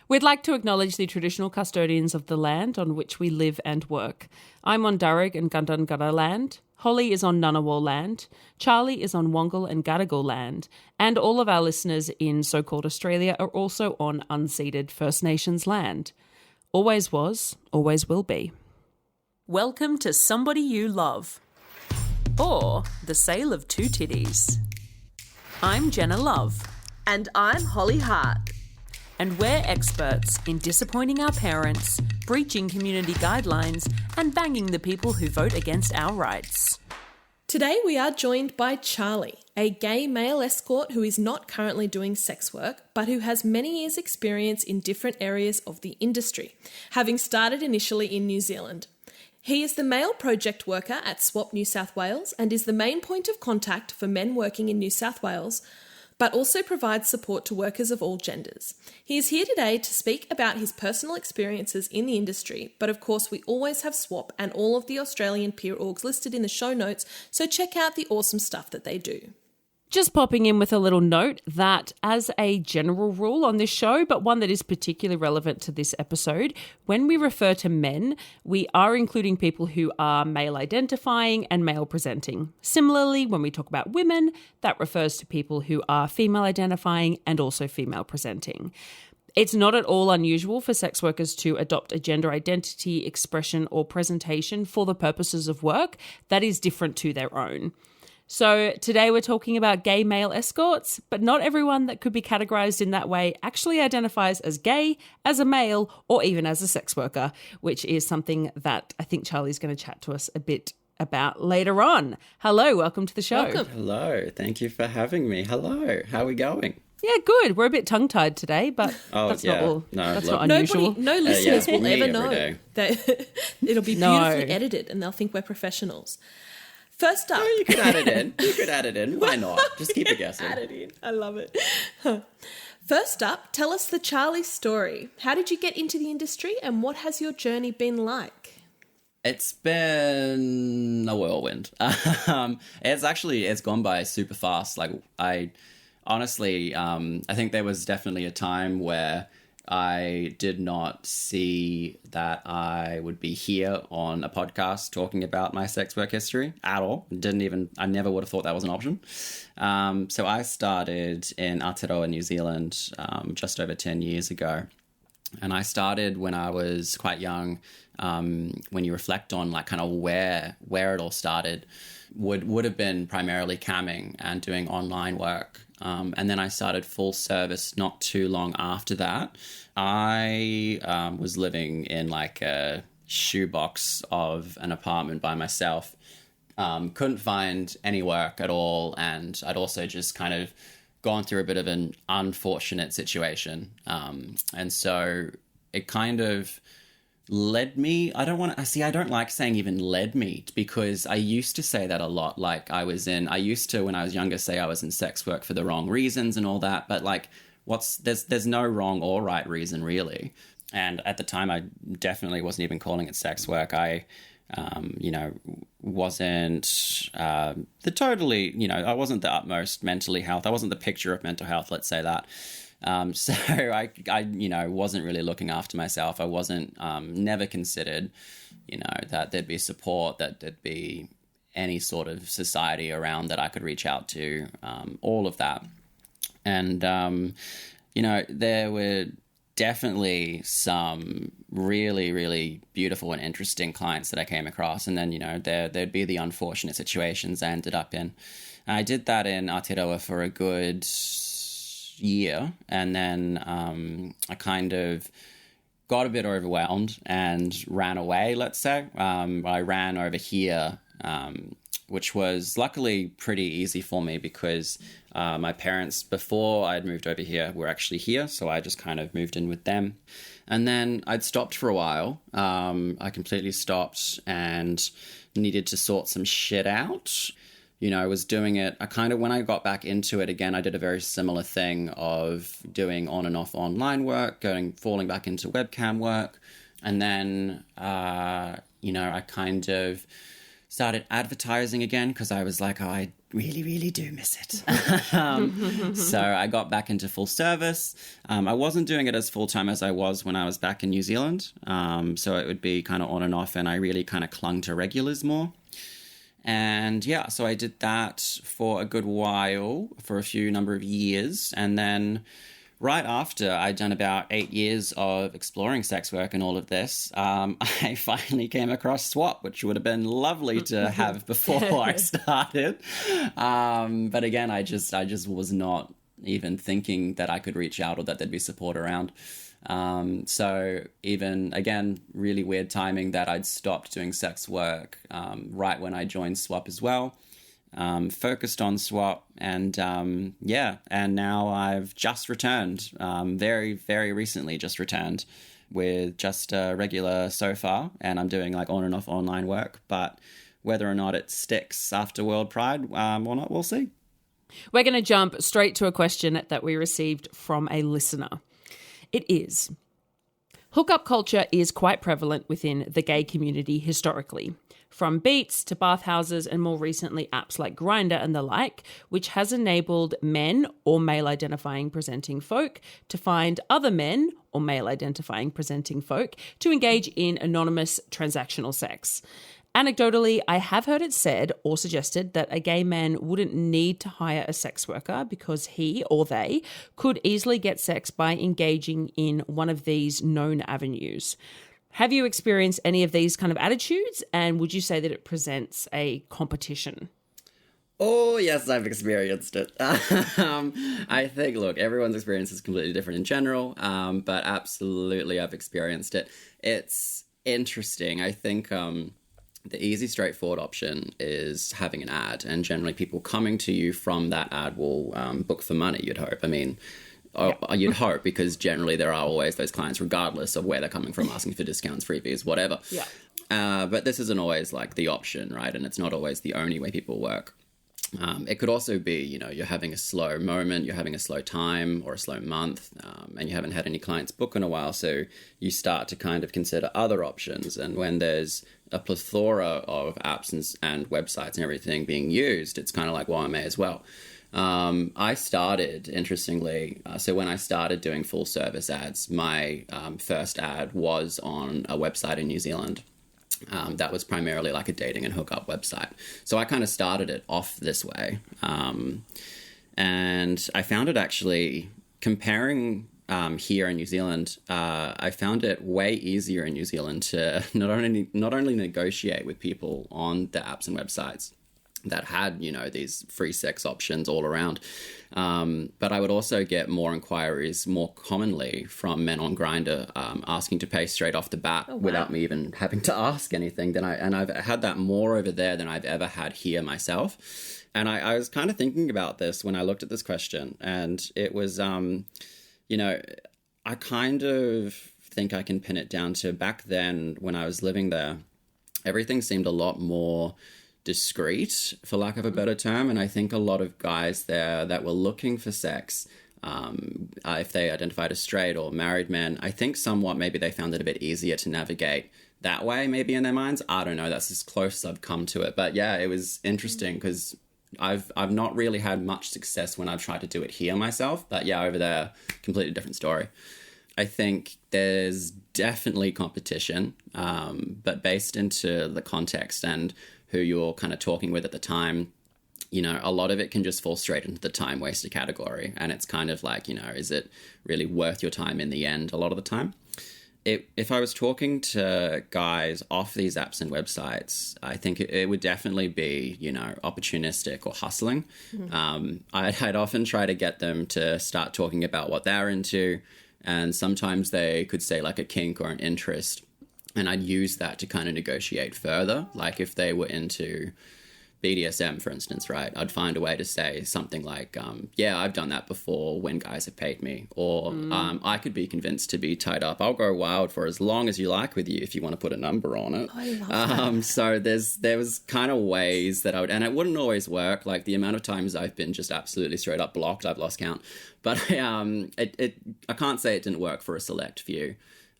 We'd like to acknowledge the traditional custodians of the land on which we live and work. I'm on Darug and Gundungurra land. Holly is on Ngunnawal land. Charlie is on Wongal and Gadigal land. And all of our listeners in so-called Australia are also on unceded First Nations land. Always was, always will be. Welcome to Somebody You Love. Or The Sale of Two Titties. I'm Jenna Love. And I'm Holly Hart. And we're experts in disappointing our parents, breaching community guidelines, and banging the people who vote against our rights. Today we are joined by Charlie, a gay male escort who is not currently doing sex work, but who has many years' experience in different areas of the industry, having started initially in New Zealand. He is the male project worker at SWOP New South Wales and is the main point of contact for men working in New South Wales, but also provides support to workers of all genders. He is here today to speak about his personal experiences in the industry, but of course we always have SWOP and all of the Australian peer orgs listed in the show notes, so check out the awesome stuff that they do. Just popping in with a little note that as a general rule on this show, but one that is particularly relevant to this episode, when we refer to men, we are including people who are male identifying and male presenting. Similarly, when we talk about women, that refers to people who are female identifying and also female presenting. It's not at all unusual for sex workers to adopt a gender identity, expression, or presentation for the purposes of work that is different to their own. So today we're talking about gay male escorts, but not everyone that could be categorized in that way actually identifies as gay, as a male, or even as a sex worker, which is something that I think Charlie's going to chat to us a bit about later on. Hello, welcome to the show. Welcome. Hello, thank you for having me. Hello, how are we going? Yeah, good. We're a bit tongue-tied today, but that's not unusual. No listeners will ever know day. that it'll be beautifully edited and they'll think we're professionals. First up. Oh, you could add it in. You could add it in. Why not? Just keep it guessing. Add it in. I love it. First up, tell us the Charlie story. How did you get into the industry and what has your journey been like? It's been a whirlwind. It's gone by super fast. Like I think there was definitely a time where I did not see that I would be here on a podcast talking about my sex work history at all. I never would have thought that was an option. So I started in Aotearoa, New Zealand, just over 10 years ago. And I started when I was quite young. When you reflect on like kind of where it all started, would have been primarily camming and doing online work. And then I started full service not too long after that. I was living in like a shoebox of an apartment by myself. Couldn't find any work at all. And I'd also just kind of gone through a bit of an unfortunate situation. And so it kind of led me. I don't like saying even led me, because I used to say that a lot. Like I used to, when I was younger, say I was in sex work for the wrong reasons and all that. But like, there's no wrong or right reason really. And at the time, I definitely wasn't even calling it sex work. I, wasn't I wasn't the utmost mentally health. I wasn't the picture of mental health. Let's say that. So I wasn't really looking after myself. I wasn't, never considered, that there'd be support, that there'd be any sort of society around that I could reach out to, all of that. And, there were definitely some really, really beautiful and interesting clients that I came across. And then, there'd be the unfortunate situations I ended up in. And I did that in Aotearoa for a good year, and then I kind of got a bit overwhelmed and ran away, let's say. I ran over here, which was luckily pretty easy for me because my parents, before I'd moved over here, were actually here, so I just kind of moved in with them. And then I'd stopped for a while. I completely stopped and needed to sort some shit out. I was doing it, when I got back into it again, I did a very similar thing of doing on and off online work, falling back into webcam work. And then, I kind of started advertising again because I was like, oh, I really, really do miss it. So I got back into full service. I wasn't doing it as full-time as I was when I was back in New Zealand. So it would be kind of on and off, and I really kind of clung to regulars more. And yeah, so I did that for a good while, for a few number of years. And then right after I'd done about 8 years of exploring sex work and all of this, I finally came across SWOP, which would have been lovely to have before I started. But again, I just was not even thinking that I could reach out or that there'd be support around. So even, again, really weird timing that I'd stopped doing sex work right when I joined SWOP as well. Focused on SWOP, and and now I've just returned, very, very recently just returned with just a regular so far, and I'm doing like on and off online work, but whether or not it sticks after World Pride or not, we'll see. We're going to jump straight to a question that we received from a listener. It is, hookup culture is quite prevalent within the gay community historically, from beats to bathhouses and more recently apps like Grindr and the like, which has enabled men or male-identifying presenting folk to find other men or male-identifying presenting folk to engage in anonymous transactional sex. Anecdotally, I have heard it said or suggested that a gay man wouldn't need to hire a sex worker because he or they could easily get sex by engaging in one of these known avenues. Have you experienced any of these kind of attitudes, and would you say that it presents a competition? Oh, yes, I've experienced it. I think, look, everyone's experience is completely different in general, but absolutely I've experienced it. It's interesting. I think the easy, straightforward option is having an ad, and generally people coming to you from that ad will book for money, you'd hope. I mean, you'd hope, because generally there are always those clients, regardless of where they're coming from, asking for discounts, freebies, whatever. Yeah. But this isn't always like the option, right? And it's not always the only way people work. It could also be, you're having a slow moment, you're having a slow time or a slow month, and you haven't had any clients book in a while. So you start to kind of consider other options. And when there's a plethora of apps and websites and everything being used, it's kind of like, well, I may as well. I started, interestingly, so when I started doing full service ads, my first ad was on a website in New Zealand. That was primarily like a dating and hookup website. So I kind of started it off this way. And I found it actually, comparing here in New Zealand, I found it way easier in New Zealand to not only negotiate with people on the apps and websites that had, these free sex options all around. But I would also get more inquiries more commonly from men on Grindr asking to pay straight off the bat without me even having to ask anything. And I've had that more over there than I've ever had here myself. And I was kind of thinking about this when I looked at this question, and it was, I kind of think I can pin it down to back then when I was living there, everything seemed a lot more discreet, for lack of a better term. And I think a lot of guys there that were looking for sex, if they identified as straight or married men, I think somewhat maybe they found it a bit easier to navigate that way, maybe in their minds. I don't know. That's as close as I've come to it. But yeah, it was interesting because I've not really had much success when I've tried to do it here myself. But yeah, over there, completely different story. I think there's definitely competition, but based into the context and who you're kind of talking with at the time, a lot of it can just fall straight into the time waster category. And it's kind of like, is it really worth your time in the end a lot of the time? If I was talking to guys off these apps and websites, I think it would definitely be, opportunistic or hustling. Mm-hmm. I'd often try to get them to start talking about what they're into. And sometimes they could say like a kink or an interest. And I'd use that to kind of negotiate further. Like if they were into BDSM, for instance, right? I'd find a way to say something like, I've done that before when guys have paid me. Or I could be convinced to be tied up. I'll go wild for as long as you like with you if you want to put a number on it. Oh, I love that. So there was kind of ways that I would, and it wouldn't always work. Like the amount of times I've been just absolutely straight up blocked, I've lost count. But I can't say it didn't work for a select few.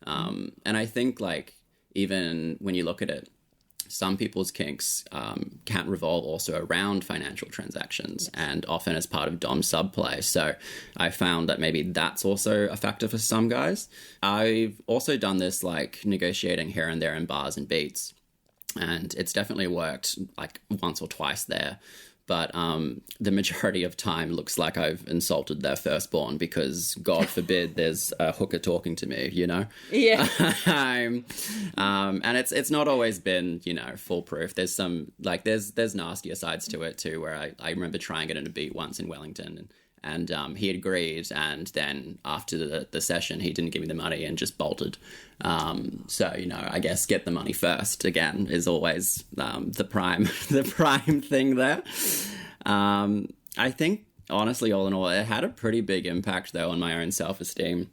And I think like, even when you look at it, some people's kinks can revolve also around financial transactions and often as part of dom sub play. So I found that maybe that's also a factor for some guys. I've also done this like negotiating here and there in bars and beats, and it's definitely worked like once or twice there. But the majority of time looks like I've insulted their firstborn because, God forbid, there's a hooker talking to me, you know? Yeah. And it's not always been, you know, foolproof. There's some, like, there's nastier sides to it, too, where I remember trying it in a beat once in Wellington, and he had agreed, and then after the session, he didn't give me the money and just bolted. So, you know, I guess get the money first, again, is always the prime thing there. I think, honestly, all in all, it had a pretty big impact, though, on my own self-esteem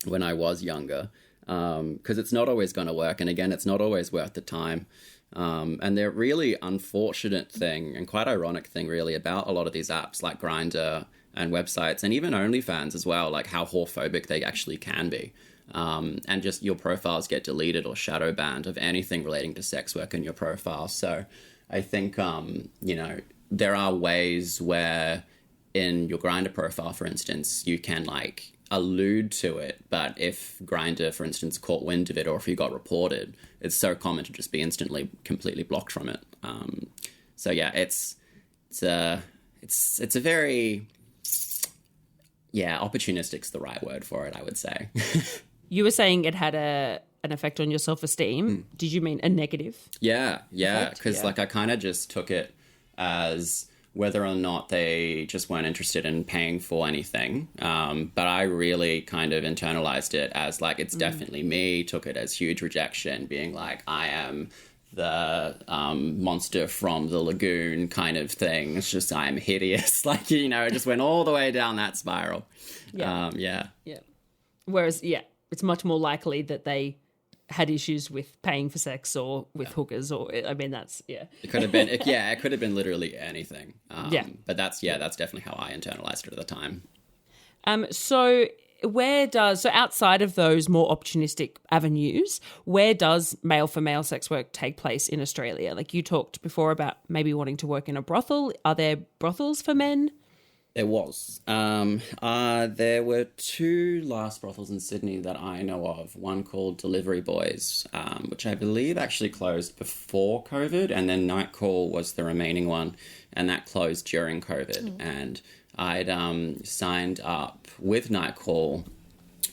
when I was younger, because it's not always going to work, and again, it's not always worth the time. And the really unfortunate thing, and quite ironic thing, really, about a lot of these apps like Grindr and websites, and even OnlyFans as well, like how whorephobic they actually can be. And just your profiles get deleted or shadow banned of anything relating to sex work in your profile. So I think, you know, there are ways where in your Grindr profile, for instance, you can like allude to it. But if Grindr, for instance, caught wind of it, or if you got reported, it's so common to just be instantly completely blocked from it. So yeah, it's a very, yeah, opportunistic's the right word for it, I would say. You were saying it had an effect on your self-esteem. Did you mean a negative? Yeah, because like I kind of just took it as whether or not they just weren't interested in paying for anything. But I really kind of internalized it as like, it's definitely me, took it as huge rejection, being like, I am the monster from the lagoon kind of thing. It's just, I'm hideous. Like, you know, it just went all the way down that spiral. Yeah. Whereas, it's much more likely that they had issues with paying for sex or with hookers, or I mean, that's it could have been it could have been literally anything. But that's definitely how I internalized it at the time. So outside of those more opportunistic avenues, where does male for male sex work take place in Australia? Like you talked before about maybe wanting to work in a brothel. Are there brothels for men? There was. There were two last brothels in Sydney that I know of. One called Delivery Boys, which I believe actually closed before COVID, and then Night Call was the remaining one, and that closed during COVID. And I'd signed up with Night Call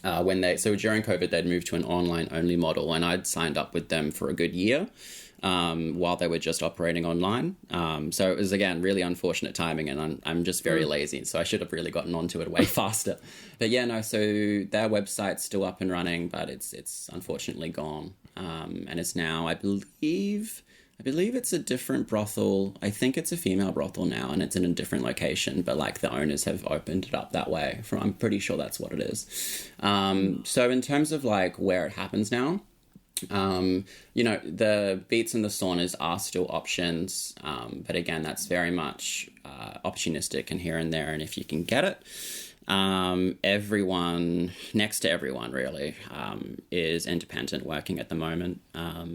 during COVID they'd moved to an online only model, and I'd signed up with them for a good year. While they were just operating online. So it was, again, really unfortunate timing, and I'm just very lazy, so I should have really gotten onto it way faster. But yeah, no, so their website's still up and running, but it's unfortunately gone. And it's now, I believe it's a different brothel. I think it's a female brothel now, and it's in a different location, but like the owners have opened it up that way. I'm pretty sure that's what it is. So in terms of like where it happens now, you know, the beats and the saunas are still options, but again, that's very much opportunistic and here and there, and if you can get it. Next to everyone really is independent working at the moment.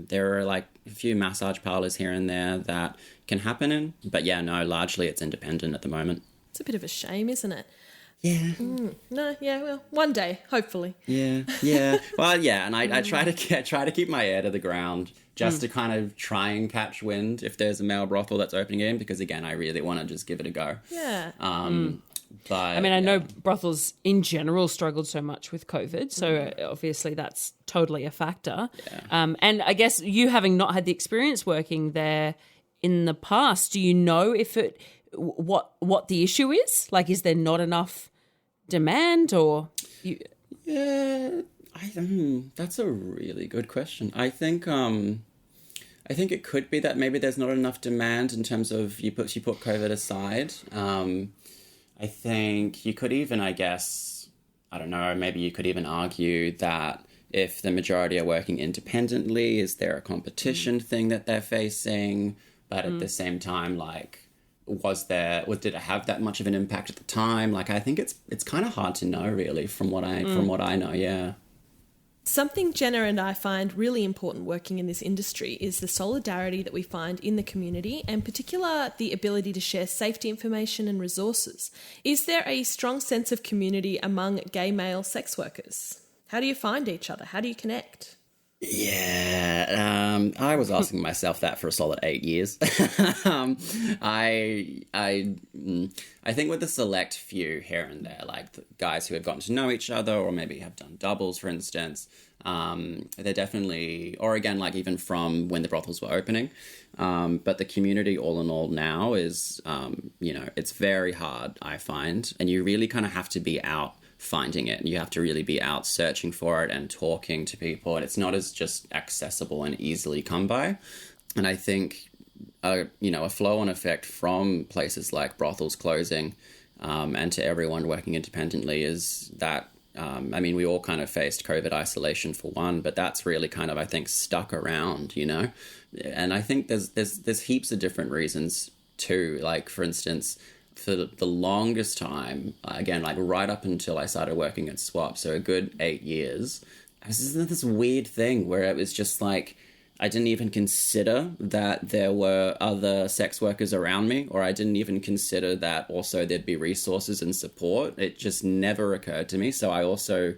There are like a few massage parlors here and there that can happen in, but yeah, no, largely it's independent at the moment. It's a bit of a shame, isn't it? Yeah. Well, one day, hopefully. Yeah. Well, yeah, and I try to keep my ear to the ground just to kind of try and catch wind if there's a male brothel that's opening in, because again, I really want to just give it a go. Yeah. But I mean, I know brothels in general struggled so much with COVID, so obviously that's totally a factor. Yeah. And I guess you having not had the experience working there in the past, do you know if what the issue is? Like, is there not enough demand, or Yeah, that's a really good question. I think it could be that maybe there's not enough demand in terms of you put COVID aside. I think you could even, I guess, I don't know, maybe you could even argue that if the majority are working independently, is there a competition thing that they're facing? But at the same time, like, did it have that much of an impact at the time? Like, I think it's kind of hard to know, really, from what I know. Yeah. Something Jenna and I find really important working in this industry is the solidarity that we find in the community, and in particular the ability to share safety information and resources. Is there a strong sense of community among gay male sex workers? How do you find each other? How do you connect? Yeah, I was asking myself that for a solid 8 years. I think with a select few here and there, like the guys who have gotten to know each other, or maybe have done doubles, for instance, they're definitely, or again, like even from when the brothels were opening. But the community all in all now is, it's very hard, I find, and you really kind of have to be out finding it, and you have to really be out searching for it and talking to people, and it's not as just accessible and easily come by. And I think a flow-on effect from places like brothels closing and to everyone working independently is that we all kind of faced COVID isolation for one, but that's really kind of, I think, stuck around, and I think there's heaps of different reasons too. Like, for instance, for the longest time, again, like right up until I started working at SWOP, so a good 8 years, I was in this weird thing where it was just like, I didn't even consider that there were other sex workers around me, or I didn't even consider that also there'd be resources and support. It just never occurred to me. So I also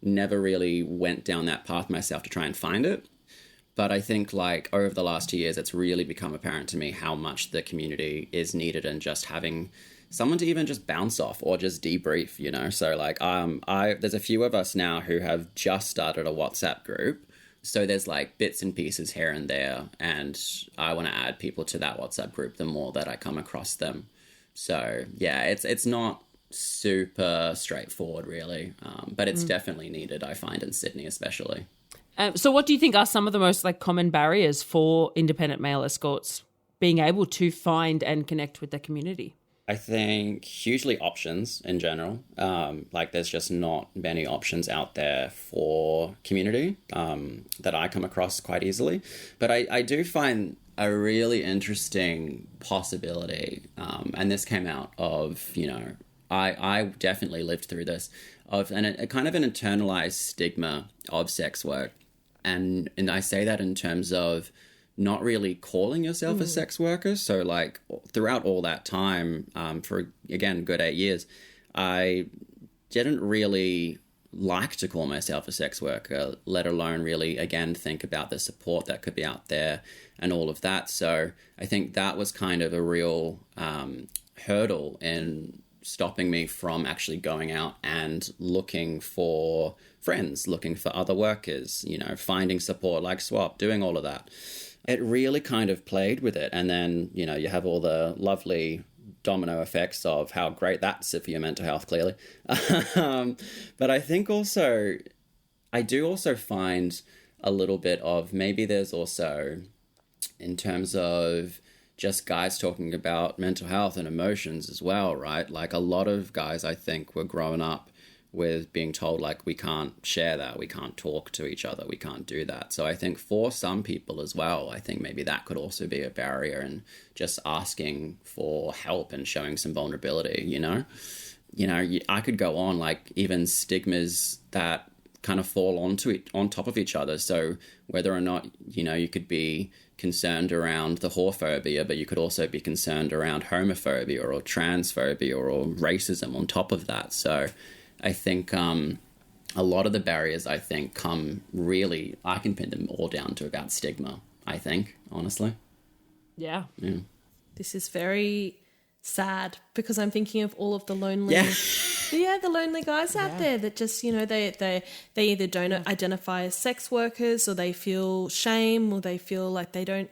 never really went down that path myself to try and find it. But I think, like, over the last 2 years, it's really become apparent to me how much the community is needed, and just having someone to even just bounce off or just debrief, So, like, there's a few of us now who have just started a WhatsApp group. So there's, like, bits and pieces here and there, and I want to add people to that WhatsApp group the more that I come across them. So, yeah, it's not super straightforward, really, but it's definitely needed, I find, in Sydney especially. So what do you think are some of the most common barriers for independent male escorts being able to find and connect with the community? I think hugely options in general. There's just not many options out there for community that I come across quite easily. But I do find a really interesting possibility, and this came out of, I definitely lived through this, of a kind of an internalized stigma of sex work. And I say that in terms of not really calling yourself a sex worker. So, like, throughout all that time, for, again, good 8 years, I didn't really like to call myself a sex worker, let alone really, again, think about the support that could be out there and all of that. So I think that was kind of a real hurdle in stopping me from actually going out and looking for friends, looking for other workers, finding support like SWOP, doing all of that. It really kind of played with it. And then, you have all the lovely domino effects of how great that's for your mental health, clearly. But I think also, I do also find a little bit of, maybe there's also, in terms of just guys talking about mental health and emotions as well, right? Like, a lot of guys, I think, were growing up with being told, like, we can't share that, we can't talk to each other, we can't do that. So I think for some people as well, I think maybe that could also be a barrier, and just asking for help and showing some vulnerability, I could go on, like, even stigmas that kind of fall on top of each other. So whether or not, you could be concerned around the whorephobia, but you could also be concerned around homophobia or transphobia or racism on top of that. So I think a lot of the barriers, I think, come really, I can pin them all down to about stigma, I think, honestly. Yeah. This is very sad, because I'm thinking of all of the lonely, the lonely guys out there that just, they either don't identify as sex workers, or they feel shame, or they feel like they don't,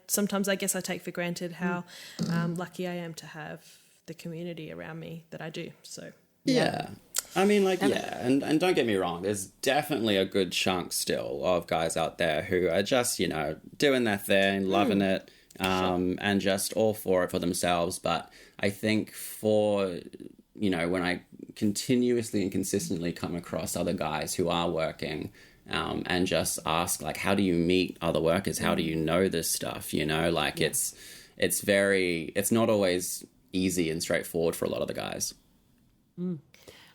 sometimes I guess I take for granted how lucky I am to have the community around me that I do. So yeah. I mean, and don't get me wrong, there's definitely a good chunk still of guys out there who are just, doing their thing, loving it, and just all for it for themselves. But I think for, when I continuously and consistently come across other guys who are working, and just ask, like, how do you meet other workers? How do you know this stuff? It's not always easy and straightforward for a lot of the guys.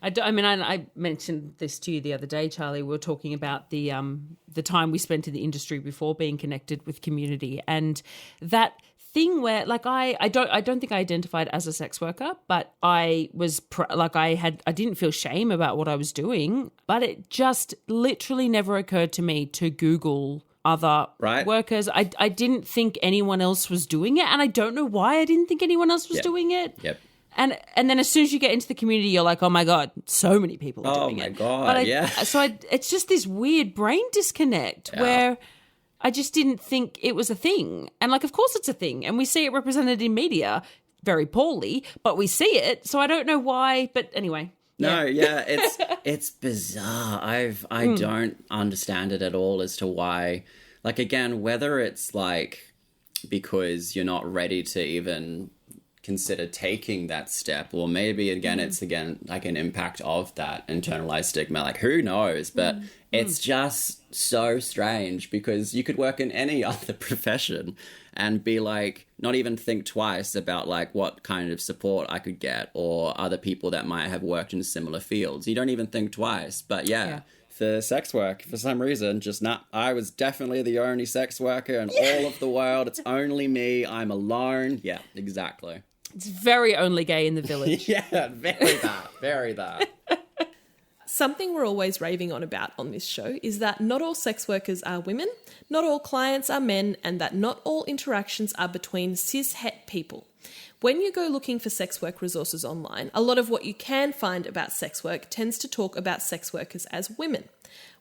I mentioned this to you the other day, Charlie. We were talking about the time we spent in the industry before being connected with community, and that thing where, like, I don't think I identified as a sex worker, but I was I didn't feel shame about what I was doing, but it just literally never occurred to me to Google other workers. I didn't think anyone else was doing it, and I don't know why I didn't think anyone else was doing it. Yep. And then as soon as you get into the community, you're like, oh my God, so many people are doing it. Oh my God, So it's just this weird brain disconnect where I just didn't think it was a thing. And like, of course it's a thing. And we see it represented in media very poorly, but we see it. So I don't know why. But anyway. It's bizarre. I don't understand it at all as to why. Like, again, whether it's like because you're not ready to even consider taking that step, or maybe again it's like an impact of that internalized stigma, like who knows, but it's just so strange because you could work in any other profession and be like, not even think twice about like what kind of support I could get or other people that might have worked in similar fields. You don't even think twice. But for sex work, for some reason, just not. I was definitely the only sex worker in all of the world. It's only me. I'm alone. Yeah, exactly. It's very only gay in the village. Yeah, very that. Something we're always raving on about on this show is that not all sex workers are women, not all clients are men, and that not all interactions are between cis-het people. When you go looking for sex work resources online, a lot of what you can find about sex work tends to talk about sex workers as women.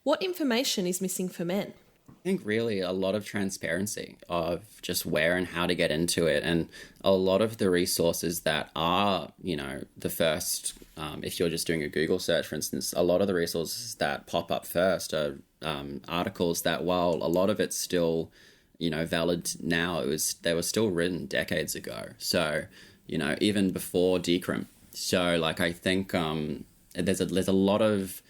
What information is missing for men? I think really a lot of transparency of just where and how to get into it. And a lot of the resources that are, the first, if you're just doing a Google search, for instance, a lot of the resources that pop up first are articles that, while a lot of it's still, valid now, they were still written decades ago. So, even before decrim. So like, I think there's a lot of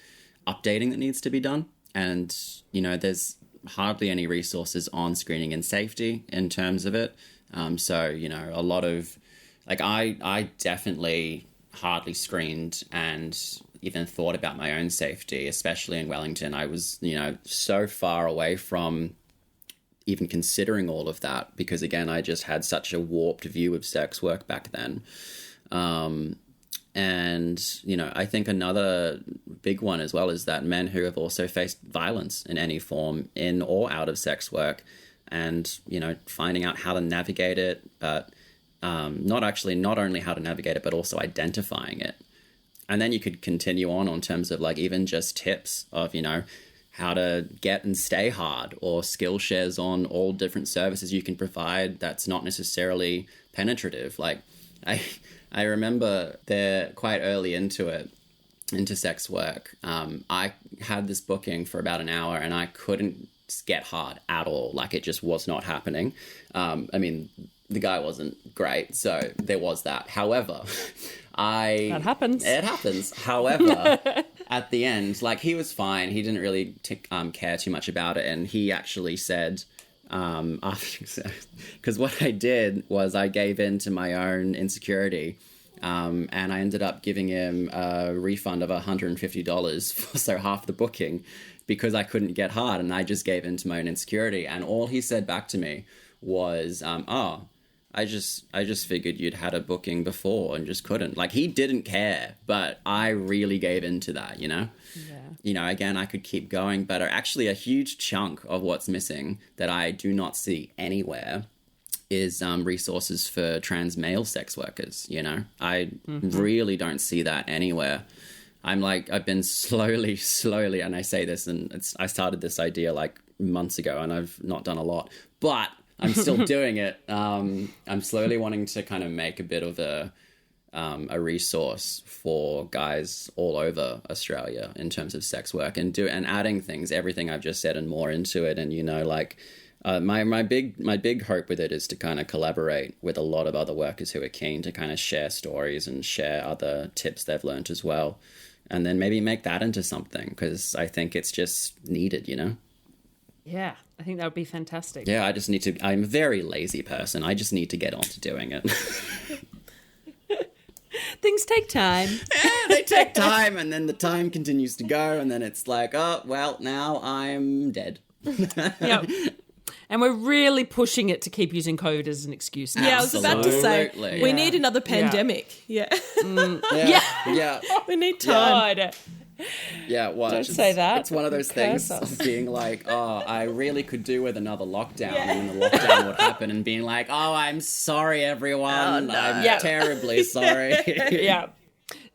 updating that needs to be done. And, there's hardly any resources on screening and safety in terms of it. So, a lot of, like, I definitely hardly screened and even thought about my own safety, especially in Wellington. I was, so far away from even considering all of that because, again, I just had such a warped view of sex work back then. And, I think another big one as well is that men who have also faced violence in any form in or out of sex work and, finding out how to navigate it, but not only how to navigate it, but also identifying it. And then you could continue on terms of like even just tips of, how to get and stay hard or skill shares on all different services you can provide that's not necessarily penetrative. Like I remember there quite early into sex work. I had this booking for about an hour and I couldn't get hard at all. Like it just was not happening. The guy wasn't great, so there was that. However, That happens. It happens. However, at the end, like he was fine. He didn't really care too much about it. And he actually said, because what I did was I gave in to my own insecurity, and I ended up giving him a refund of $150 for half the booking because I couldn't get hard, and I just gave in to my own insecurity. And all he said back to me was, I just figured you'd had a booking before and just couldn't. Like, he didn't care, but I really gave into that, Yeah. Again, I could keep going, but actually a huge chunk of what's missing that I do not see anywhere is resources for trans male sex workers, I really don't see that anywhere. I've been slowly, and I say this, and I started this idea like months ago, and I've not done a lot, but I'm still doing it. I'm slowly wanting to kind of make a bit of a resource for guys all over Australia in terms of sex work and adding things, everything I've just said and more into it. And, my big hope with it is to kind of collaborate with a lot of other workers who are keen to kind of share stories and share other tips they've learned as well. And then maybe make that into something, because I think it's just needed, Yeah, I think that would be fantastic. Yeah, I'm a very lazy person. I just need to get on to doing it. Things take time. Yeah, they take time, and then the time continues to go, and then it's like, oh, well, now I'm dead. Yep. And we're really pushing it to keep using COVID as an excuse now. Yeah, I was about to say, Absolutely. we need another pandemic. Yeah. Yeah. We need time. God. Yeah, watch. Don't say that. It's one of those Curse things us. of being like, oh, I really could do with another lockdown. And then the lockdown would happen and being like, oh, I'm sorry, everyone. I'm terribly sorry. Yeah.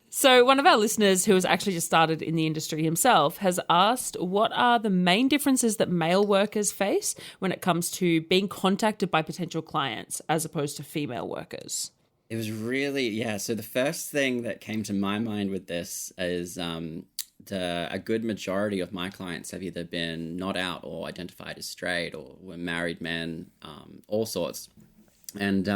So one of our listeners who has actually just started in the industry himself has asked, what are the main differences that male workers face when it comes to being contacted by potential clients as opposed to female workers? It was really, so the first thing that came to my mind with this is a good majority of my clients have either been not out or identified as straight or were married men, all sorts. And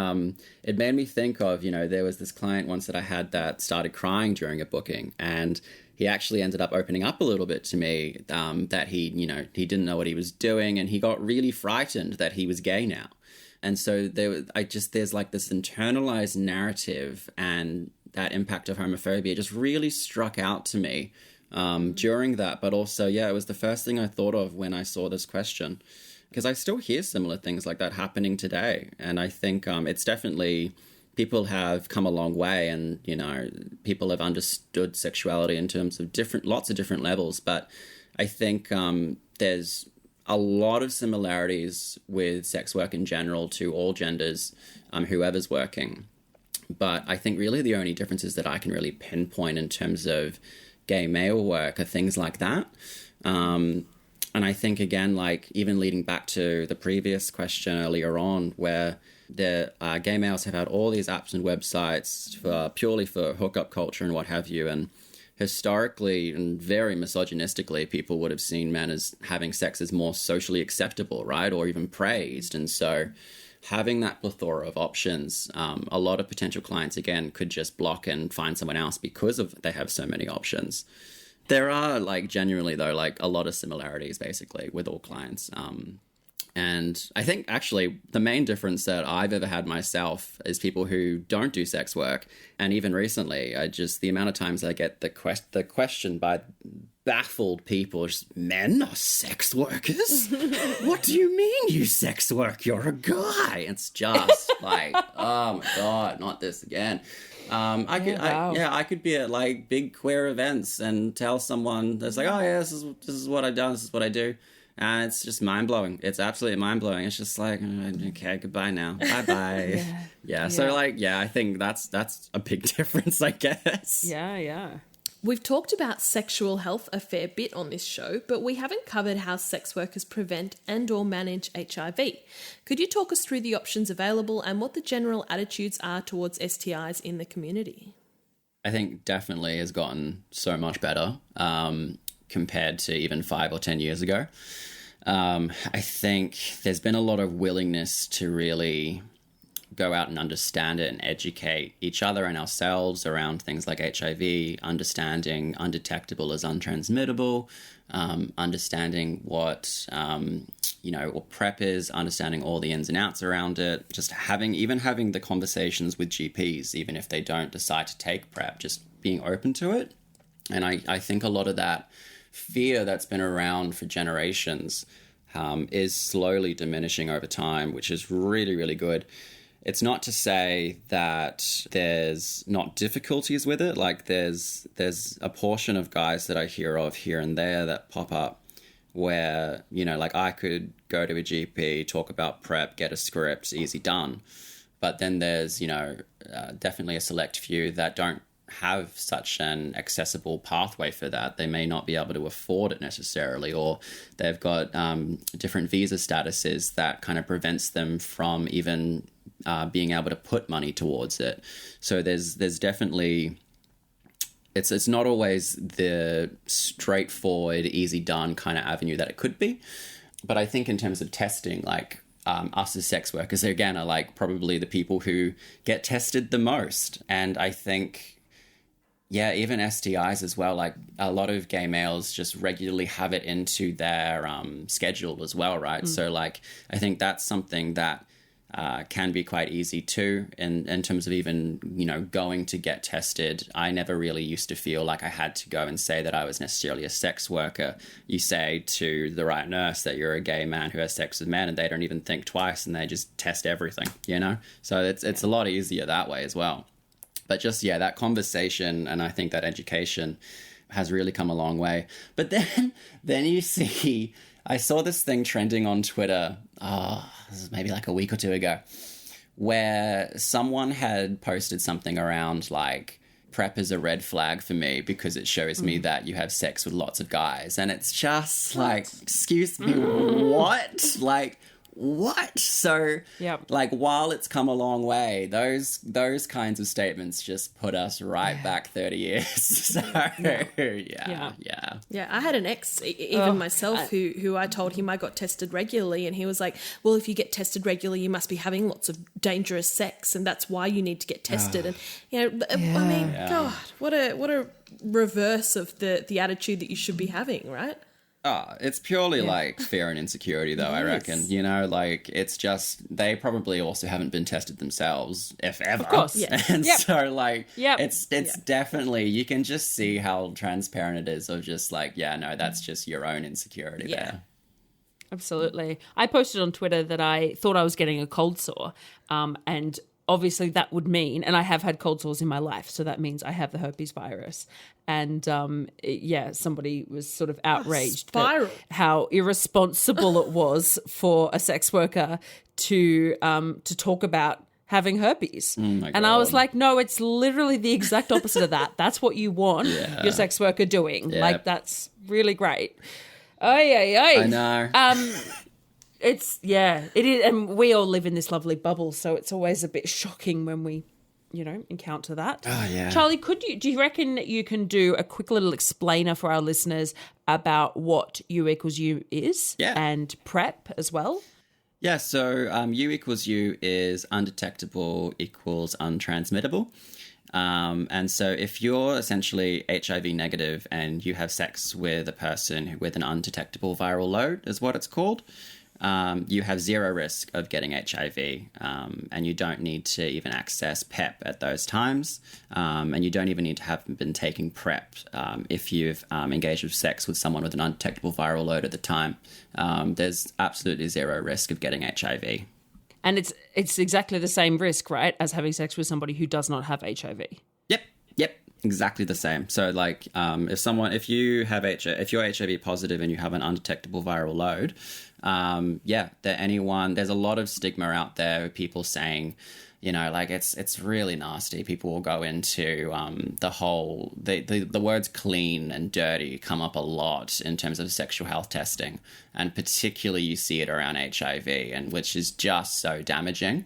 it made me think of, there was this client once that I had that started crying during a booking, and he actually ended up opening up a little bit to me that he didn't know what he was doing, and he got really frightened that he was gay now. And so there's like this internalized narrative, and that impact of homophobia just really struck out to me during that. But also, it was the first thing I thought of when I saw this question, because I still hear similar things like that happening today. And I think it's definitely, people have come a long way, and, people have understood sexuality in terms of lots of different levels. But I think there's a lot of similarities with sex work in general to all genders, whoever's working. But I think really the only differences that I can really pinpoint in terms of gay male work are things like that. And I think, again, like even leading back to the previous question earlier on, where the gay males have had all these apps and websites purely for hookup culture and what have you. And historically and very misogynistically, people would have seen men as having sex as more socially acceptable, right? Or even praised. And so having that plethora of options, a lot of potential clients, again, could just block and find someone else because they have so many options. There are, genuinely, though, a lot of similarities, basically, with all clients. And I think, actually, the main difference that I've ever had myself is people who don't do sex work. And even recently, the amount of times I get the question by baffled people, just, men are sex workers? What do you mean you sex work? You're a guy. It's just like, oh my God, not this again. I could be at big queer events and tell someone that's like, oh yeah, this is what I've done, this is what I do, and it's just mind blowing. It's absolutely mind blowing. It's just like, okay, goodbye now, bye bye. So I think that's a big difference, I guess. Yeah. We've talked about sexual health a fair bit on this show, but we haven't covered how sex workers prevent and or manage HIV. Could you talk us through the options available and what the general attitudes are towards STIs in the community? I think definitely has gotten so much better compared to even 5 or 10 years ago. I think there's been a lot of willingness to really go out and understand it and educate each other and ourselves around things like HIV, understanding undetectable as untransmittable, understanding what PrEP is, understanding all the ins and outs around it, just having the conversations with GPs, even if they don't decide to take PrEP, just being open to it. And I think a lot of that fear that's been around for generations is slowly diminishing over time, which is really, really good. It's not to say that there's not difficulties with it. There's a portion of guys that I hear of here and there that pop up where, I could go to a GP, talk about PrEP, get a script, easy done. But then there's, definitely a select few that don't have such an accessible pathway for that. They may not be able to afford it necessarily, or they've got different visa statuses that kind of prevents them from even being able to put money towards it. So there's definitely, it's not always the straightforward, easy done kind of avenue that it could be. But I think in terms of testing, us as sex workers, again, are probably the people who get tested the most. And I think, even STIs as well, a lot of gay males just regularly have it into their schedule as well, right? So I think that's something that can be quite easy too in terms of even, going to get tested. I never really used to feel like I had to go and say that I was necessarily a sex worker. You say to the right nurse that you're a gay man who has sex with men, and they don't even think twice, and they just test everything, So it's a lot easier that way as well. But just, that conversation, and I think that education has really come a long way. But then you see, I saw this thing trending on Twitter, this is maybe like a week or two ago, where someone had posted something around like, PrEP is a red flag for me because it shows me that you have sex with lots of guys. And it's just like, excuse me, what? Like, what? So, like, while it's come a long way, those kinds of statements just put us right back 30 years. So, yeah. I had an ex, even myself, who I told him I got tested regularly, and he was like, well, if you get tested regularly, you must be having lots of dangerous sex, and that's why you need to get tested. And, I mean, God, what a reverse of the attitude that you should be having, right? It's purely like fear and insecurity, though, I reckon. Like, it's just, they probably also haven't been tested themselves, if ever. Of course. And so, like, it's definitely, you can just see how transparent it is of just like, that's just your own insecurity there. Absolutely. I posted on Twitter that I thought I was getting a cold sore, and obviously that would mean, and I have had cold sores in my life, so that means I have the herpes virus. And somebody was sort of outraged at how irresponsible it was for a sex worker to talk about having herpes. And I was like, no, it's literally the exact opposite of that. That's what you want your sex worker doing. Like, that's really great. I know. It is, and we all live in this lovely bubble, so it's always a bit shocking when we, encounter that. Oh, yeah. Charlie, do you reckon that you can do a quick little explainer for our listeners about what U equals U is? Yeah. And PrEP as well? Yeah, so U equals U is undetectable equals untransmittable. And so if you're essentially HIV negative and you have sex with a person with an undetectable viral load, is what it's called, you have zero risk of getting HIV, and you don't need to even access PEP at those times, and you don't even need to have been taking PrEP if you've engaged with sex with someone with an undetectable viral load at the time. There's absolutely zero risk of getting HIV. And it's exactly the same risk, right, as having sex with somebody who does not have HIV. Yep, exactly the same. So, like, if you're HIV positive and you have an undetectable viral load, there's a lot of stigma out there of people saying, like, it's really nasty. People will go into the words clean and dirty come up a lot in terms of sexual health testing, and particularly you see it around HIV, and which is just so damaging.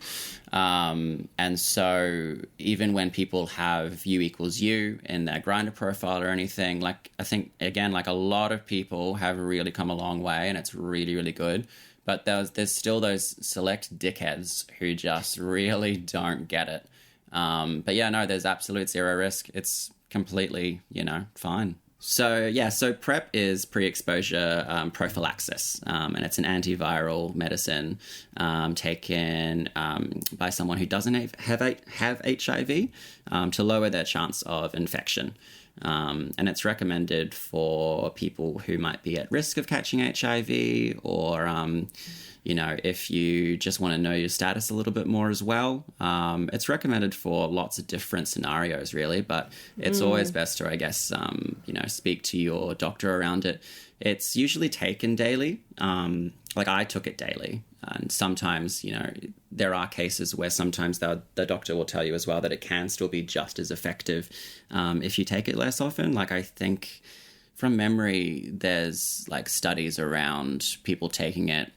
And so even when people have U equals U in their Grindr profile or anything, like, I think, again, like, a lot of people have really come a long way, and it's really, really good. But there's still those select dickheads who just really don't get it. There's absolute zero risk. It's completely, fine. So PrEP is pre-exposure prophylaxis, and it's an antiviral medicine taken by someone who doesn't have HIV to lower their chance of infection. And it's recommended for people who might be at risk of catching HIV, or, if you just want to know your status a little bit more as well. It's recommended for lots of different scenarios, really, but it's always best to, I guess, speak to your doctor around it. It's usually taken daily. Like, I took it daily. And sometimes, there are cases where sometimes the doctor will tell you as well that it can still be just as effective if you take it less often. Like, I think from memory, there's like studies around people taking it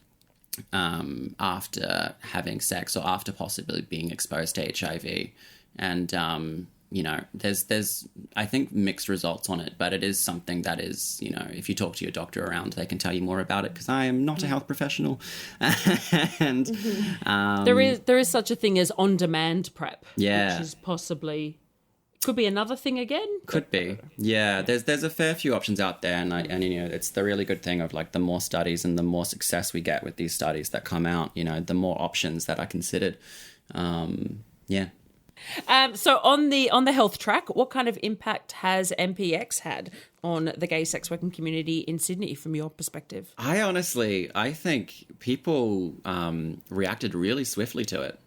after having sex or after possibly being exposed to HIV. And, there's I think mixed results on it, but it is something that is, if you talk to your doctor around, they can tell you more about it, because I am not a health professional. And there is such a thing as on-demand PrEP, which is possibly Could be another thing again. Could be. Yeah, there's a fair few options out there, and you know, it's the really good thing of like the more studies and the more success we get with these studies that come out, you know, the more options that are considered. Yeah. So on the health track, what kind of impact has MPX had on the gay sex working community in Sydney from your perspective? I think people reacted really swiftly to it.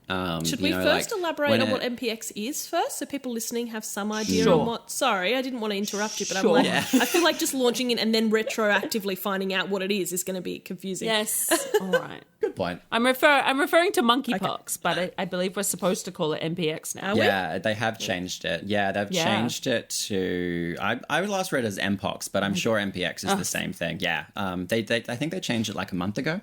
Should we first elaborate on what MPX is first, so people listening have some idea on what... Sorry, I didn't want to interrupt you, but I'm like, I feel like just launching it and then retroactively finding out what it is going to be confusing. Yes. All right. Good point. I'm referring to monkeypox, but I believe we're supposed to call it MPX now. Yeah, they have changed it. Yeah, they've changed it to... I last read it as MPOX, but I'm sure MPX is the same thing. Yeah. I think they changed it like a month ago.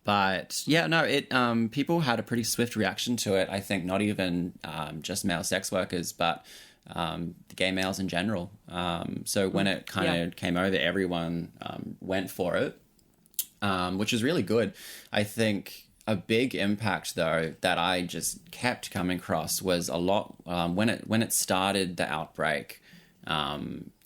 But yeah, no, it people had a pretty swift reaction to it. I think not even just male sex workers, but the gay males in general. So when it kind of came over, everyone went for it, which is really good. I think a big impact, though, that I just kept coming across was a lot when it started the outbreak.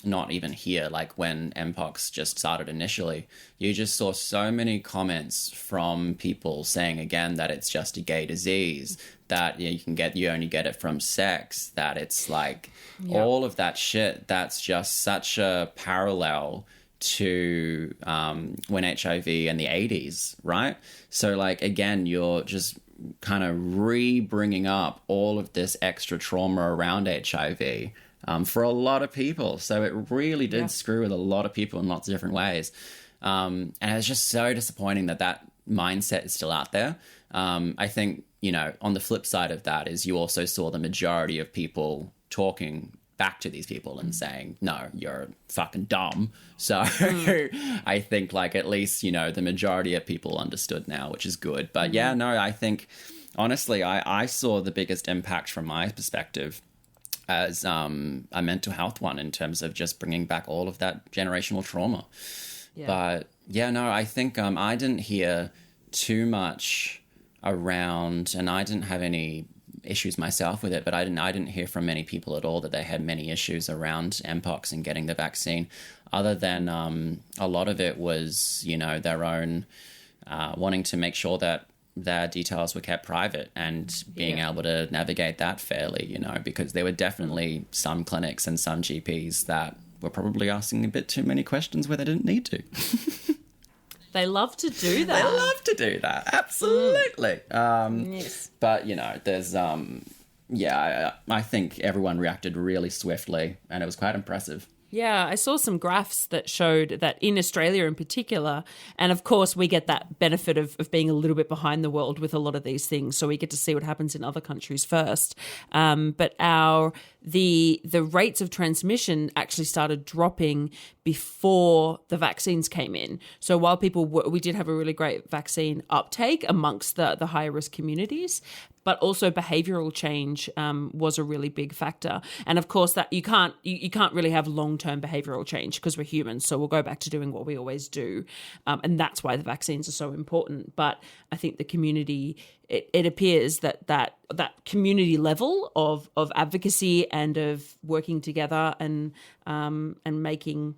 Not even here, like when MPOX just started initially, you just saw so many comments from people saying again that it's just a gay disease, that you only get it from sex, that it's like all of that shit. That's just such a parallel to when HIV in the 80s, right? So like, again, you're just kind of bringing up all of this extra trauma around HIV for a lot of people. So it really did screw with a lot of people in lots of different ways. And it's just so disappointing that mindset is still out there. I think, you know, on the flip side of that is you also saw the majority of people talking back to these people and saying, no, you're fucking dumb. So I think like at least, you know, the majority of people understood now, which is good. But yeah, no, I think honestly, I saw the biggest impact from my perspective as a mental health one in terms of just bringing back all of that generational trauma. Yeah. But yeah, no, I think I didn't hear too much around, and I didn't have any issues myself with it, but I didn't hear from many people at all that they had many issues around MPOX and getting the vaccine, other than a lot of it was, you know, their own wanting to make sure that their details were kept private and being able to navigate that fairly, you know, because there were definitely some clinics and some GPs that were probably asking a bit too many questions where they didn't need to. They love to do that. They love to do that. Absolutely. Yes. But, you know, there's, I think everyone reacted really swiftly and it was quite impressive. Yeah, I saw some graphs that showed that in Australia in particular, and of course we get that benefit of being a little bit behind the world with a lot of these things, so we get to see what happens in other countries first. But the rates of transmission actually started dropping before the vaccines came in. So while we did have a really great vaccine uptake amongst the higher risk communities, but also behavioural change was a really big factor. And of course, that you can't really have long-term behavioural change because we're humans. So we'll go back to doing what we always do, and that's why the vaccines are so important. But I think the community, it appears that community level of advocacy and of working together and making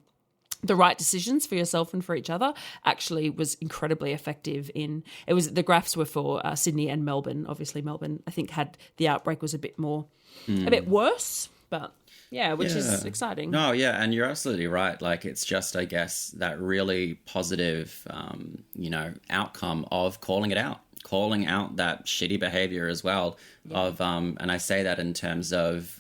the right decisions for yourself and for each other actually was incredibly effective. The graphs were for Sydney and Melbourne. Obviously Melbourne, I think, had the outbreak was a bit worse, but which is exciting. No, yeah, and you're absolutely right. Like, it's just, I guess, that really positive, outcome of calling out that shitty behavior as well. And I say that in terms of,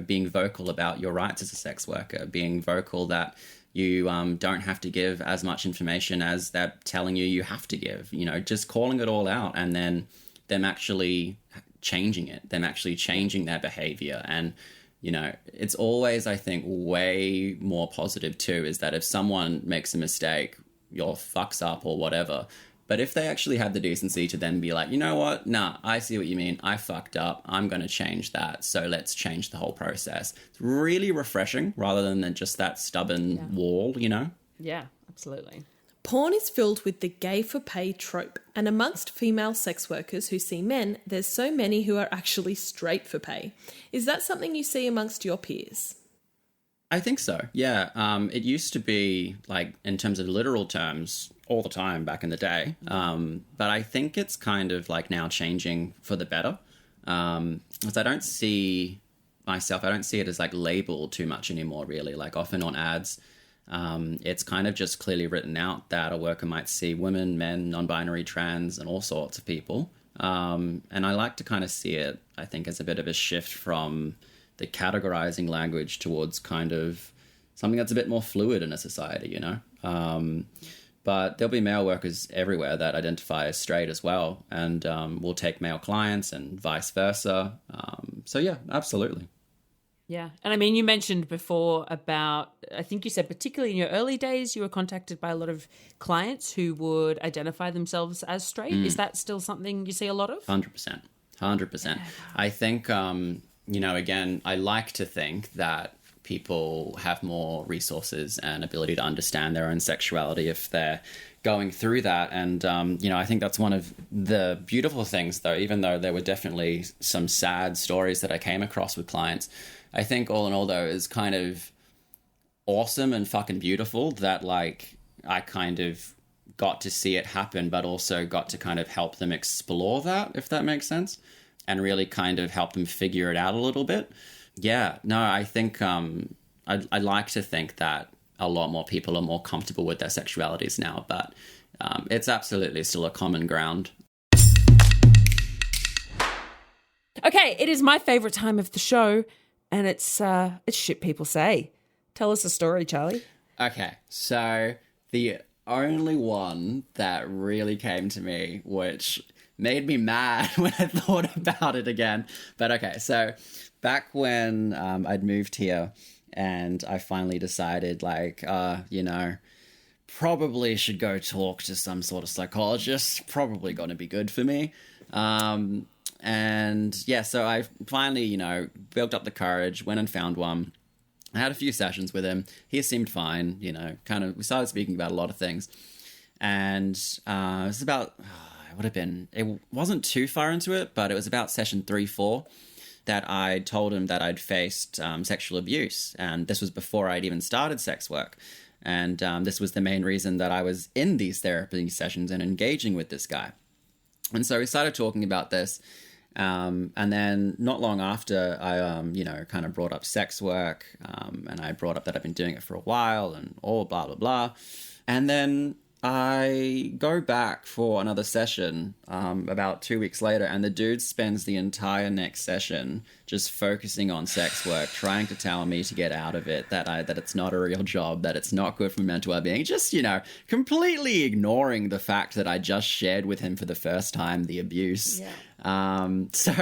being vocal about your rights as a sex worker, being vocal that you don't have to give as much information as they're telling you have to give, just calling it all out, and then them actually changing it, them actually changing their behavior. And, it's always, I think, way more positive too, is that if someone makes a mistake, your fucks up or whatever, but if they actually had the decency to then be like, you know what? Nah, I see what you mean. I fucked up. I'm going to change that. So let's change the whole process. It's really refreshing rather than just that stubborn wall, Yeah, absolutely. Porn is filled with the gay for pay trope, and amongst female sex workers who see men, there's so many who are actually straight for pay. Is that something you see amongst your peers? I think so, yeah. It used to be, like, in terms of literal terms, all the time back in the day. But I think it's kind of, like, now changing for the better. Because I don't see it as, like, labeled too much anymore, really. Like, often on ads, it's kind of just clearly written out that a worker might see women, men, non-binary, trans, and all sorts of people. And I like to kind of see it, I think, as a bit of a shift from the categorizing language towards kind of something that's a bit more fluid in a society, you know? But there'll be male workers everywhere that identify as straight as well, and will take male clients and vice versa. So yeah, absolutely. Yeah. And I mean, you mentioned before about, I think you said particularly in your early days, you were contacted by a lot of clients who would identify themselves as straight. Is that still something you see a lot of? 100%. 100%. Yeah. I think, you know, again, I like to think that people have more resources and ability to understand their own sexuality if they're going through that. And, you know, I think that's one of the beautiful things, though, even though there were definitely some sad stories that I came across with clients. I think all in all, though, is kind of awesome and fucking beautiful that, like, I kind of got to see it happen, but also got to kind of help them explore that, if that makes sense, and really kind of help them figure it out a little bit. Yeah, no, I think I like to think that a lot more people are more comfortable with their sexualities now, but it's absolutely still a common ground. Okay, it is my favorite time of the show, and it's shit people say. Tell us a story, Charlie. Okay, so the only one that really came to me, which made me mad when I thought about it again. But okay, so back when I'd moved here and I finally decided, like, you know, probably should go talk to some sort of psychologist. Probably going to be good for me. And yeah, so I finally, you know, built up the courage, went and found one. I had a few sessions with him. He seemed fine, you know, kind of, we started speaking about a lot of things. And it was about, it wasn't too far into it, but it was about session 3-4 that I told him that I'd faced sexual abuse. And this was before I'd even started sex work. And this was the main reason that I was in these therapy sessions and engaging with this guy. And so we started talking about this. And then not long after, I, you know, kind of brought up sex work, and I brought up that I've been doing it for a while and all blah, blah, blah. And then I go back for another session about 2 weeks later, and the dude spends the entire next session just focusing on sex work, trying to tell me to get out of it, that it's not a real job, that it's not good for mental well-being, just, you know, completely ignoring the fact that I just shared with him for the first time the abuse. Yeah. So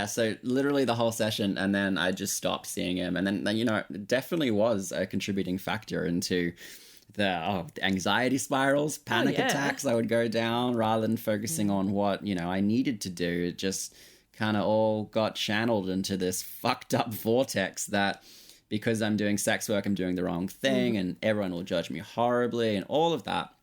so literally the whole session, and then I just stopped seeing him, and then, you know, it definitely was a contributing factor into the anxiety spirals, panic attacks I would go down rather than focusing on what, you know, I needed to do. It just kind of all got channeled into this fucked up vortex that because I'm doing sex work, I'm doing the wrong thing and everyone will judge me horribly and all of that.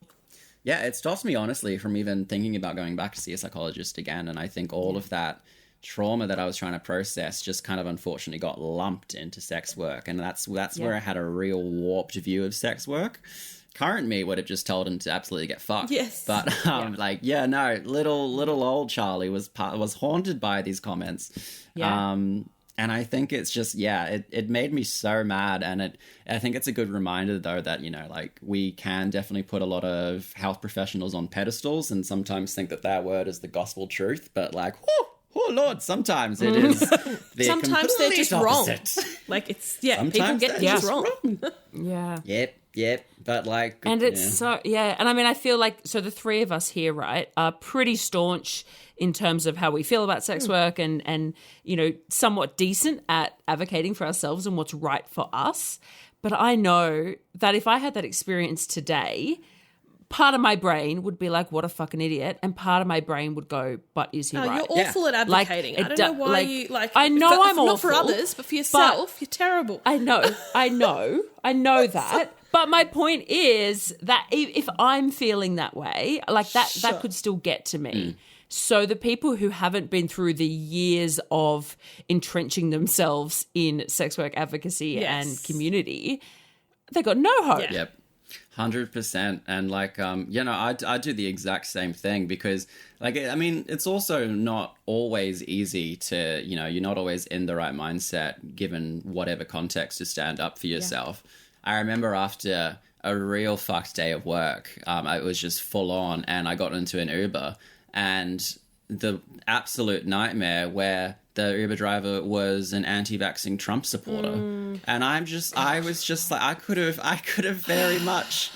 Yeah, it stops me, honestly, from even thinking about going back to see a psychologist again. And I think all of that trauma that I was trying to process just kind of unfortunately got lumped into sex work. And that's where I had a real warped view of sex work. Current me would have just told him to absolutely get fucked. Yes. But little old Charlie was haunted by these comments. Yeah. And I think it's just, it made me so mad. And I think it's a good reminder, though, that, you know, like, we can definitely put a lot of health professionals on pedestals and sometimes think that their word is the gospel truth. But, like, oh, Lord, sometimes it is. Sometimes they're just opposite. Wrong. Like, it's, sometimes people get things wrong. Yeah. Yep. But, like... And it's and I mean, I feel like, so the three of us here, right, are pretty staunch in terms of how we feel about sex work and, you know, somewhat decent at advocating for ourselves and what's right for us. But I know that if I had that experience today, part of my brain would be like, what a fucking idiot. And part of my brain would go, but is he right? You're awful at advocating. Like, I don't know why you, like... I know I'm awful. Not for others, but for yourself, you're terrible. I know that. But my point is that if I'm feeling that way, like that Sure. could still get to me. So the people who haven't been through the years of entrenching themselves in sex work advocacy Yes. and community, they got no hope. Yeah. Yep. 100%. And like, I do the exact same thing because like, I mean, it's also not always easy to, you're not always in the right mindset given whatever context to stand up for yourself. I remember after a real fucked day of work, it was just full on and I got into an Uber and the absolute nightmare where the Uber driver was an anti-vaxxing Trump supporter. And I was just like, I could have very much,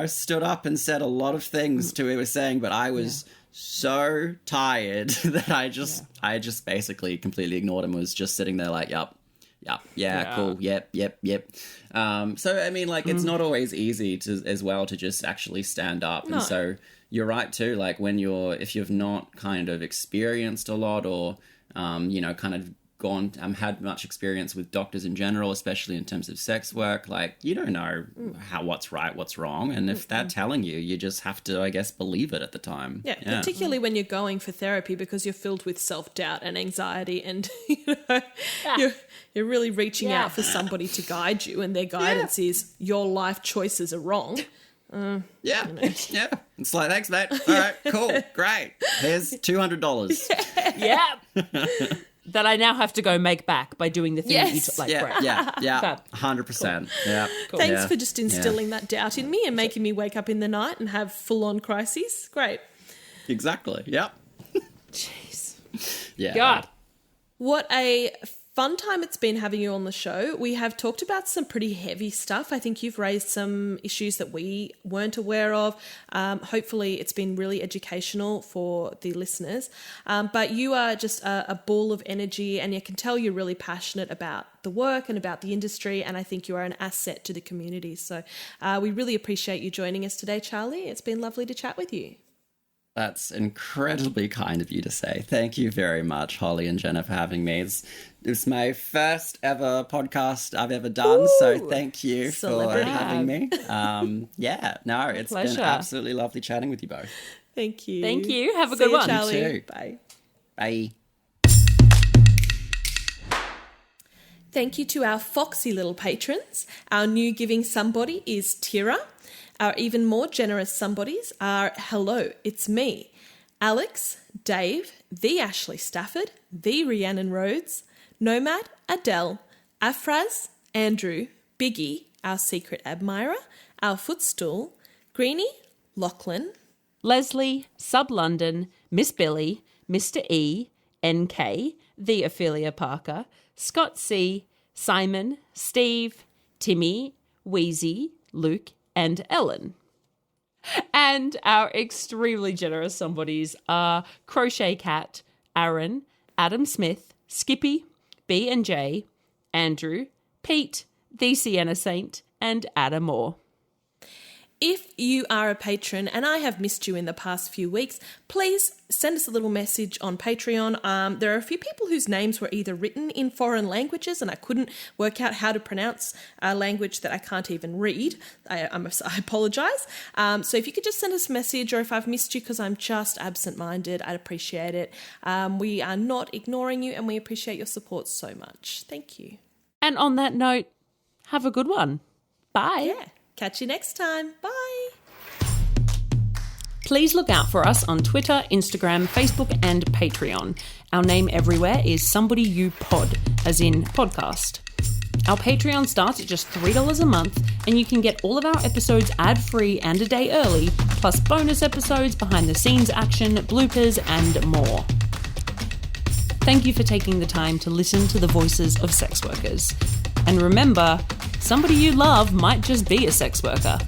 stood up and said a lot of things to what he was saying, but I was so tired that I just basically completely ignored him, was just sitting there like, cool, yep. So, I mean, like, it's not always easy to just actually stand up. No. And so you're right too, like if you've not kind of experienced a lot or, kind of had much experience with doctors in general, especially in terms of sex work, like you don't know what's right, what's wrong. And if they're telling you, you just have to, I guess, believe it at the time. Yeah, particularly when you're going for therapy because you're filled with self-doubt and anxiety and, you're really reaching out for somebody to guide you and their guidance is your life choices are wrong. Yeah. It's like, thanks, mate. All right, cool, great. Here's $200. Yeah. That I now have to go make back by doing the thing that you like. Yeah, Fab. 100%. Yeah. Cool. Thanks for just instilling that doubt in me and making me wake up in the night and have full-on crises. Great. Exactly. Yep. Jeez. Yeah. God. What a fun time it's been having you on the show. We have talked about some pretty heavy stuff. I think you've raised some issues that we weren't aware of. Hopefully it's been really educational for the listeners. But you are just a ball of energy and you can tell you're really passionate about the work and about the industry, and I think you are an asset to the community. So we really appreciate you joining us today, Charlie. It's been lovely to chat with you. That's incredibly kind of you to say. Thank you very much, Holly and Jenna, for having me. It's my first ever podcast I've ever done, so thank you for having me. It's Pleasure. been absolutely lovely chatting with you both. Thank you. Thank you. Have a See good you, one. Charlie. You too. Bye. Bye. Thank you to our foxy little patrons. Our new giving somebody is Tira. Our even more generous somebodies are Hello, It's Me, Alex, Dave, the Ashley Stafford, the Rhiannon Rhodes, Nomad, Adele, Afraz, Andrew, Biggie, our secret admirer, our footstool, Greenie, Lachlan, Leslie, Sub London, Miss Billy, Mr. E, NK, the Ophelia Parker, Scott C, Simon, Steve, Timmy, Wheezy, Luke, and Ellen. And our extremely generous somebodies are Crochet Cat, Aaron, Adam Smith, Skippy, B and J, Andrew, Pete, the Sienna Saint, and Adam Moore. If you are a patron and I have missed you in the past few weeks, please send us a little message on Patreon. There are a few people whose names were either written in foreign languages and I couldn't work out how to pronounce a language that I can't even read. I apologise. So if you could just send us a message, or if I've missed you because I'm just absent-minded, I'd appreciate it. We are not ignoring you and we appreciate your support so much. Thank you. And on that note, have a good one. Bye. Yeah. Catch you next time. Bye. Please look out for us on Twitter, Instagram, Facebook, and Patreon. Our name everywhere is Somebody You Pod, as in podcast. Our Patreon starts at just $3 a month, and you can get all of our episodes ad-free and a day early, plus bonus episodes, behind-the-scenes action, bloopers, and more. Thank you for taking the time to listen to the voices of sex workers. And remember, somebody you love might just be a sex worker.